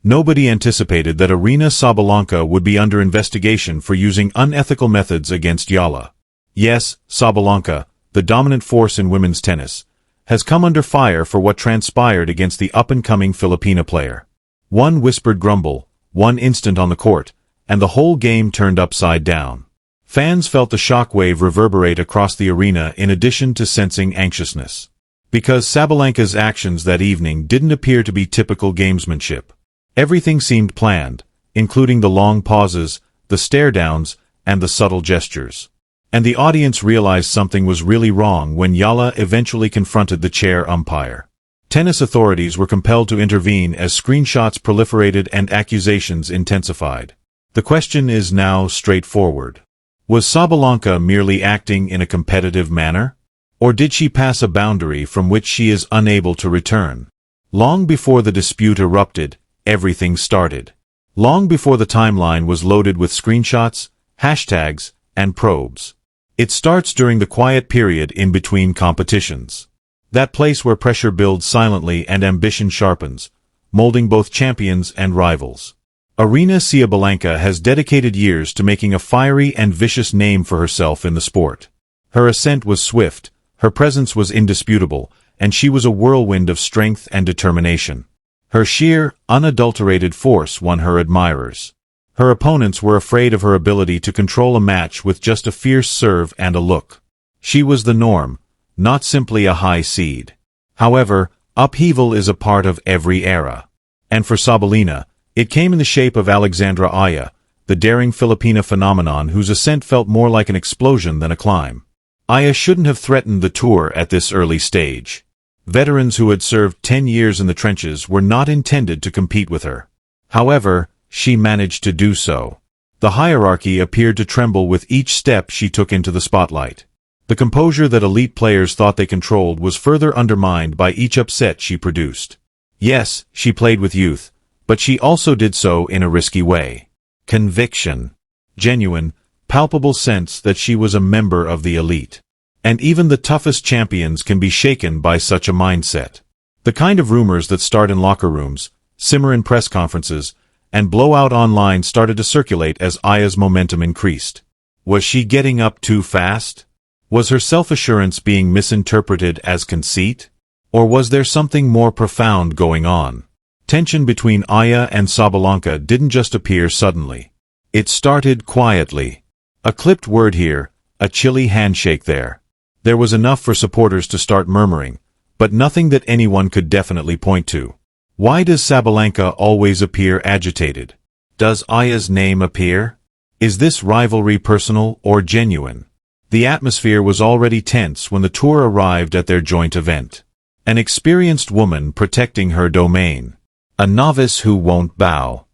Nobody anticipated that Aryna Sabalenka would be under investigation for using unethical methods against Eala. Yes, Sabalenka, the dominant force in women's tennis, has come under fire for what transpired against the up-and-coming Filipina player. One whispered grumble, one instant on the court, and the whole game turned upside down. Fans felt the shockwave reverberate across the arena in addition to sensing anxiousness. Because Sabalenka's actions that evening didn't appear to be typical gamesmanship. Everything seemed planned, including the long pauses, the stare-downs, and the subtle gestures. And the audience realized something was really wrong when Eala eventually confronted the chair umpire. Tennis authorities were compelled to intervene as screenshots proliferated and accusations intensified. The question is now straightforward. Was Sabalenka merely acting in a competitive manner? Or did she pass a boundary from which she is unable to return? Long before the dispute erupted, everything started. Long before the timeline was loaded with screenshots, hashtags, and probes. It starts during the quiet period in between competitions. That place where pressure builds silently and ambition sharpens, molding both champions and rivals. Aryna Sabalenka has dedicated years to making a fiery and vicious name for herself in the sport. Her ascent was swift, her presence was indisputable, and she was a whirlwind of strength and determination. Her sheer, unadulterated force won her admirers. Her opponents were afraid of her ability to control a match with just a fierce serve and a look. She was the norm, not simply a high seed. However, upheaval is a part of every era. And for Sabalenka, it came in the shape of Alexandra Eala, the daring Filipina phenomenon whose ascent felt more like an explosion than a climb. Eala shouldn't have threatened the tour at this early stage. Veterans who had served 10 years in the trenches were not intended to compete with her. However, she managed to do so. The hierarchy appeared to tremble with each step she took into the spotlight. The composure that elite players thought they controlled was further undermined by each upset she produced. Yes, she played with youth, but she also did so in a risky way. Conviction. Genuine, palpable sense that she was a member of the elite. And even the toughest champions can be shaken by such a mindset. The kind of rumors that start in locker rooms, simmer in press conferences, and blow out online started to circulate as Eala's momentum increased. Was she getting up too fast? Was her self-assurance being misinterpreted as conceit? Or was there something more profound going on? Tension between Eala and Sabalenka didn't just appear suddenly. It started quietly. A clipped word here, a chilly handshake there. There was enough for supporters to start murmuring, but nothing that anyone could definitely point to. Why does Sabalenka always appear agitated? Does Eala's name appear? Is this rivalry personal or genuine? The atmosphere was already tense when the tour arrived at their joint event. An experienced woman protecting her domain. A novice who won't bow.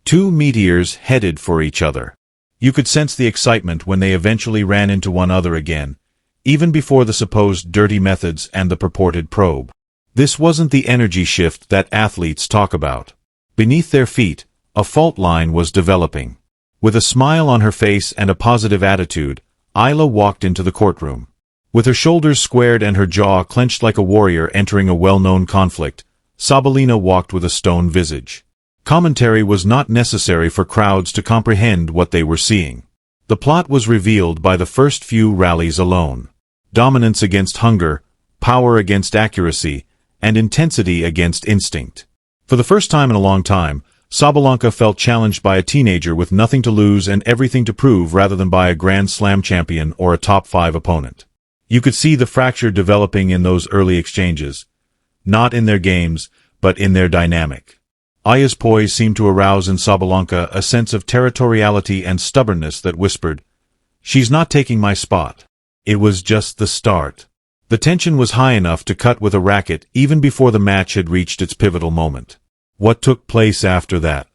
Two meteors headed for each other. You could sense the excitement when they eventually ran into one another again, even before the supposed dirty methods and the purported probe. This wasn't the energy shift that athletes talk about. Beneath their feet, a fault line was developing. With a smile on her face and a positive attitude, Eala walked into the courtroom. With her shoulders squared and her jaw clenched like a warrior entering a well-known conflict, Sabalenka walked with a stone visage. Commentary was not necessary for crowds to comprehend what they were seeing. The plot was revealed by the first few rallies alone. Dominance against hunger, power against accuracy, and intensity against instinct. For the first time in a long time, Sabalenka felt challenged by a teenager with nothing to lose and everything to prove rather than by a Grand Slam champion or a top 5 opponent. You could see the fracture developing in those early exchanges. Not in their games, but in their dynamic. Eala's poise seemed to arouse in Sabalenka a sense of territoriality and stubbornness that whispered, "She's not taking my spot." It was just the start. The tension was high enough to cut with a racket even before the match had reached its pivotal moment. What took place after that?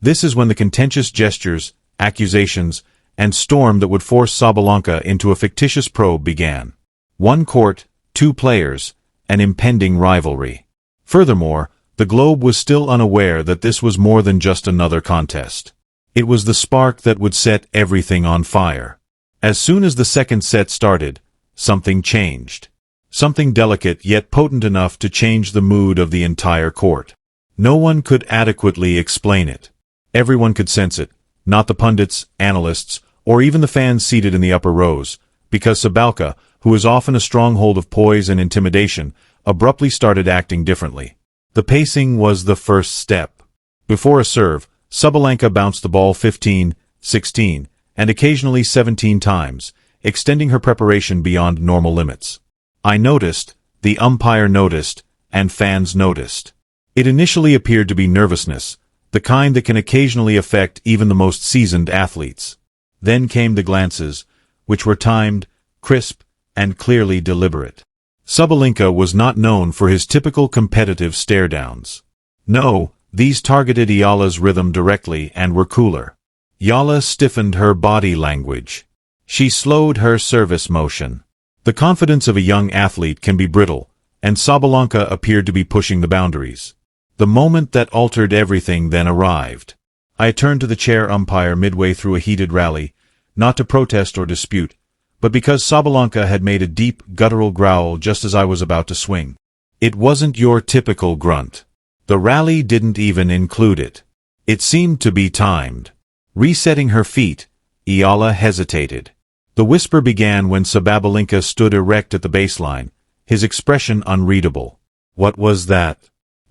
This is when the contentious gestures, accusations, and storm that would force Sabalenka into a fictitious probe began. One court, two players, an impending rivalry. Furthermore, the globe was still unaware that this was more than just another contest. It was the spark that would set everything on fire. As soon as the second set started, something changed. Something delicate yet potent enough to change the mood of the entire court. No one could adequately explain it. Everyone could sense it, not the pundits, analysts, or even the fans seated in the upper rows, because Sabalenka, who is often a stronghold of poise and intimidation, abruptly started acting differently. The pacing was the first step. Before a serve, Sabalenka bounced the ball 15, 16, and occasionally 17 times, extending her preparation beyond normal limits. I noticed, the umpire noticed, and fans noticed. It initially appeared to be nervousness, the kind that can occasionally affect even the most seasoned athletes. Then came the glances, which were timed, crisp, and clearly deliberate. Sabalenka was not known for his typical competitive stare-downs. No, these targeted Eala's rhythm directly and were cooler. Eala stiffened her body language. She slowed her service motion. The confidence of a young athlete can be brittle, and Sabalenka appeared to be pushing the boundaries. The moment that altered everything then arrived. I turned to the chair umpire midway through a heated rally, not to protest or dispute, but because Sabalenka had made a deep, guttural growl just as I was about to swing. It wasn't your typical grunt. The rally didn't even include it. It seemed to be timed. Resetting her feet, Eala hesitated. The whisper began when Sabalenka stood erect at the baseline, his expression unreadable. What was that?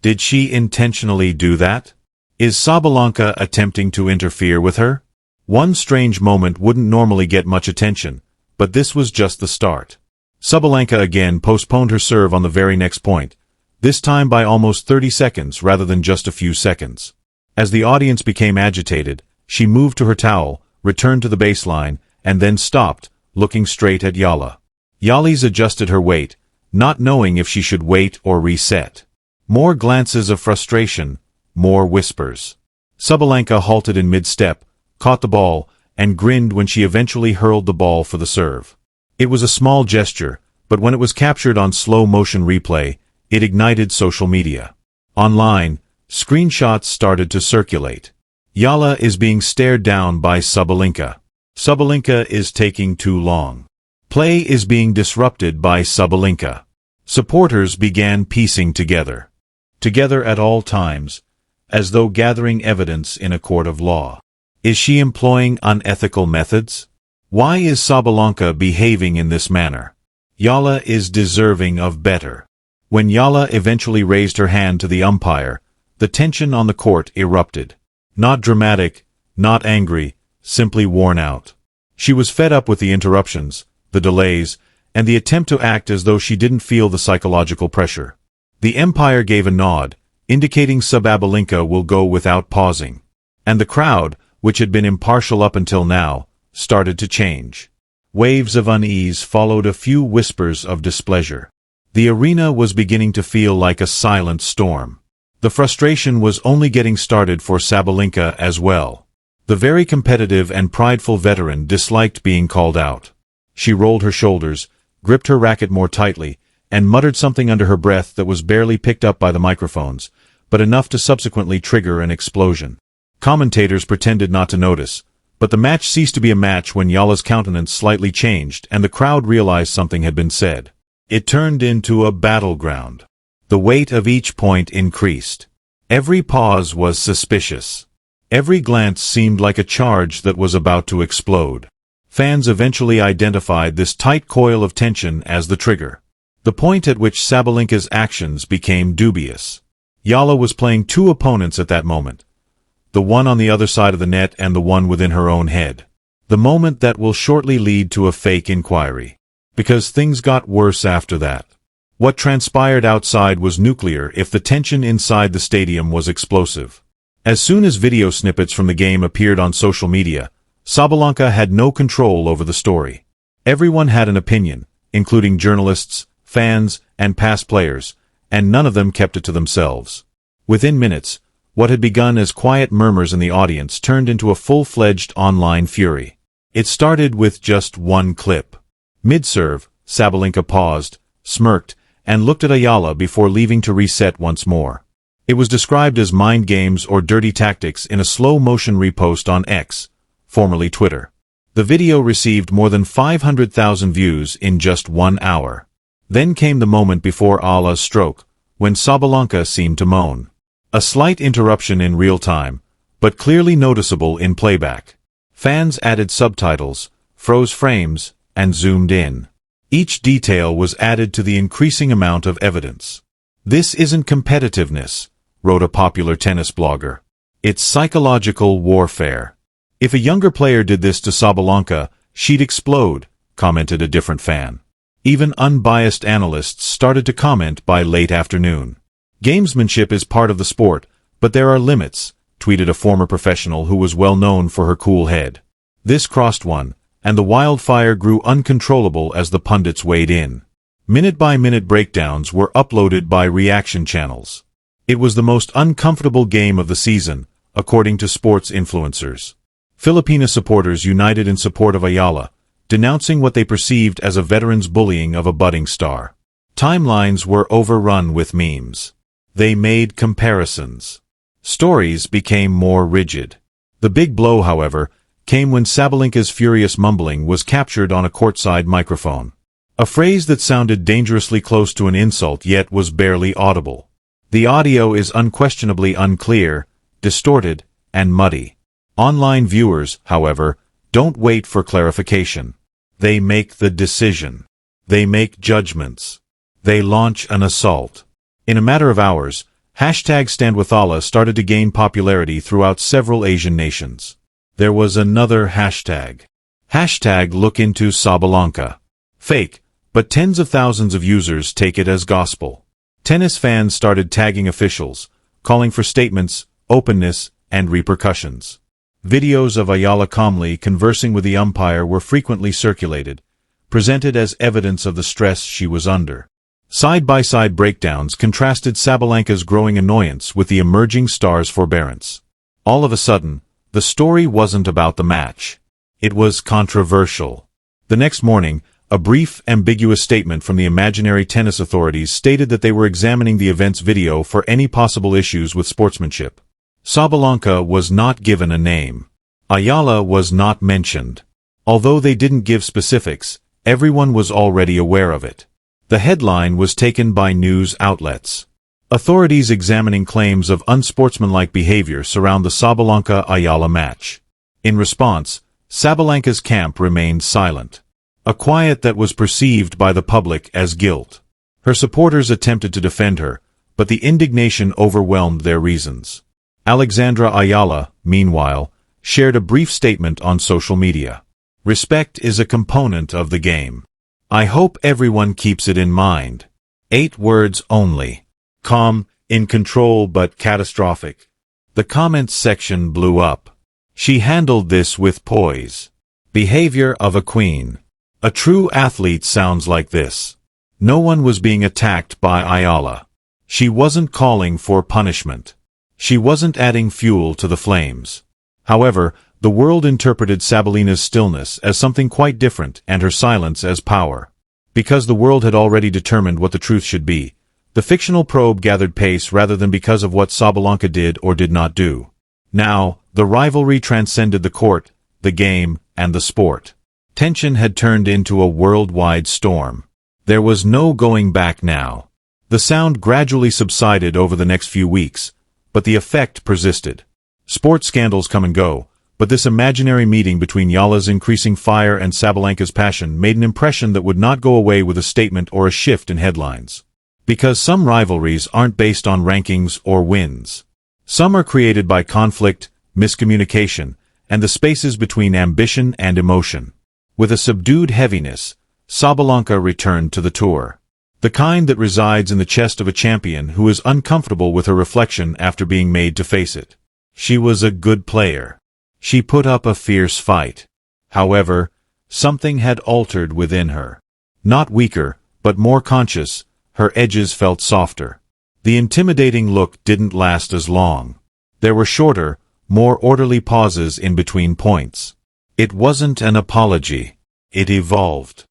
Did she intentionally do that? Is Sabalenka attempting to interfere with her? One strange moment wouldn't normally get much attention, but this was just the start. Sabalenka again postponed her serve on the very next point, this time by almost 30 seconds rather than just a few seconds. As the audience became agitated, she moved to her towel, returned to the baseline, and then stopped, looking straight at Eala. Eala adjusted her weight, not knowing if she should wait or reset. More glances of frustration, more whispers. Sabalenka halted in mid-step, caught the ball, and grinned when she eventually hurled the ball for the serve. It was a small gesture, but when it was captured on slow-motion replay, it ignited social media. Online, screenshots started to circulate. Eala is being stared down by Sabalenka. Sabalenka is taking too long. Play is being disrupted by Sabalenka. Supporters began piecing together. Together at all times, as though gathering evidence in a court of law. Is she employing unethical methods? Why is Sabalenka behaving in this manner? Eala is deserving of better. When Eala eventually raised her hand to the umpire, the tension on the court erupted. Not dramatic, not angry, simply worn out. She was fed up with the interruptions, the delays, and the attempt to act as though she didn't feel the psychological pressure. The umpire gave a nod, indicating Sabalenka will go without pausing. And the crowd, which had been impartial up until now, started to change. Waves of unease followed a few whispers of displeasure. The arena was beginning to feel like a silent storm. The frustration was only getting started for Sabalenka as well. The very competitive and prideful veteran disliked being called out. She rolled her shoulders, gripped her racket more tightly, and muttered something under her breath that was barely picked up by the microphones, but enough to subsequently trigger an explosion. Commentators pretended not to notice, but the match ceased to be a match when Eala's countenance slightly changed and the crowd realized something had been said. It turned into a battleground. The weight of each point increased. Every pause was suspicious. Every glance seemed like a charge that was about to explode. Fans eventually identified this tight coil of tension as the trigger. The point at which Sabalenka's actions became dubious. Eala was playing two opponents at that moment. The one on the other side of the net and the one within her own head. The moment that will shortly lead to a fake inquiry. Because things got worse after that. What transpired outside was nuclear if the tension inside the stadium was explosive. As soon as video snippets from the game appeared on social media, Sabalenka had no control over the story. Everyone had an opinion, including journalists, fans, and past players, and none of them kept it to themselves. Within minutes, what had begun as quiet murmurs in the audience turned into a full-fledged online fury. It started with just one clip. Mid-serve, Sabalenka paused, smirked, and looked at Eala before leaving to reset once more. It was described as mind games or dirty tactics in a slow-motion repost on X, formerly Twitter. The video received more than 500,000 views in just 1 hour. Then came the moment before Eala's stroke, when Sabalenka seemed to moan. A slight interruption in real time, but clearly noticeable in playback. Fans added subtitles, froze frames, and zoomed in. Each detail was added to the increasing amount of evidence. "This isn't competitiveness," wrote a popular tennis blogger. "It's psychological warfare. If a younger player did this to Sabalenka, she'd explode," commented a different fan. Even unbiased analysts started to comment by late afternoon. "Gamesmanship is part of the sport, but there are limits," tweeted a former professional who was well known for her cool head. This crossed one, and the wildfire grew uncontrollable as the pundits weighed in. Minute-by-minute breakdowns were uploaded by reaction channels. It was the most uncomfortable game of the season, according to sports influencers. Filipina supporters united in support of Eala, denouncing what they perceived as a veteran's bullying of a budding star. Timelines were overrun with memes. They made comparisons. Stories became more rigid. The big blow, however, came when Sabalenka's furious mumbling was captured on a courtside microphone. A phrase that sounded dangerously close to an insult yet was barely audible. The audio is unquestionably unclear, distorted, and muddy. Online viewers, however, don't wait for clarification. They make the decision. They make judgments. They launch an assault. In a matter of hours, #StandWithEala started to gain popularity throughout several Asian nations. There was another hashtag. #LookIntoSabalenka. Fake, but tens of thousands of users take it as gospel. Tennis fans started tagging officials, calling for statements, openness, and repercussions. Videos of Eala calmly conversing with the umpire were frequently circulated, presented as evidence of the stress she was under. Side-by-side breakdowns contrasted Sabalenka's growing annoyance with the emerging star's forbearance. All of a sudden, the story wasn't about the match. It was controversial. The next morning, a brief, ambiguous statement from the imaginary tennis authorities stated that they were examining the event's video for any possible issues with sportsmanship. Sabalenka was not given a name. Eala was not mentioned. Although they didn't give specifics, everyone was already aware of it. The headline was taken by news outlets. Authorities examining claims of unsportsmanlike behavior surround the Sabalenka-Eala match. In response, Sabalenka's camp remained silent. A quiet that was perceived by the public as guilt. Her supporters attempted to defend her, but the indignation overwhelmed their reasons. Alexandra Eala, meanwhile, shared a brief statement on social media. "Respect is a component of the game. I hope everyone keeps it in mind." 8 words only. Calm, in control but catastrophic. The comments section blew up. She handled this with poise. Behavior of a queen. A true athlete sounds like this. No one was being attacked by Eala. She wasn't calling for punishment. She wasn't adding fuel to the flames. However, the world interpreted Sabalenka's stillness as something quite different and her silence as power. Because the world had already determined what the truth should be, the fictional probe gathered pace rather than because of what Sabalenka did or did not do. Now, the rivalry transcended the court, the game, and the sport. Tension had turned into a worldwide storm. There was no going back now. The sound gradually subsided over the next few weeks, but the effect persisted. Sports scandals come and go, but this imaginary meeting between Eala's increasing fire and Sabalenka's passion made an impression that would not go away with a statement or a shift in headlines. Because some rivalries aren't based on rankings or wins. Some are created by conflict, miscommunication, and the spaces between ambition and emotion. With a subdued heaviness, Sabalenka returned to the tour. The kind that resides in the chest of a champion who is uncomfortable with her reflection after being made to face it. She was a good player. She put up a fierce fight. However, something had altered within her. Not weaker, but more conscious, her edges felt softer. The intimidating look didn't last as long. There were shorter, more orderly pauses in between points. It wasn't an apology. It evolved.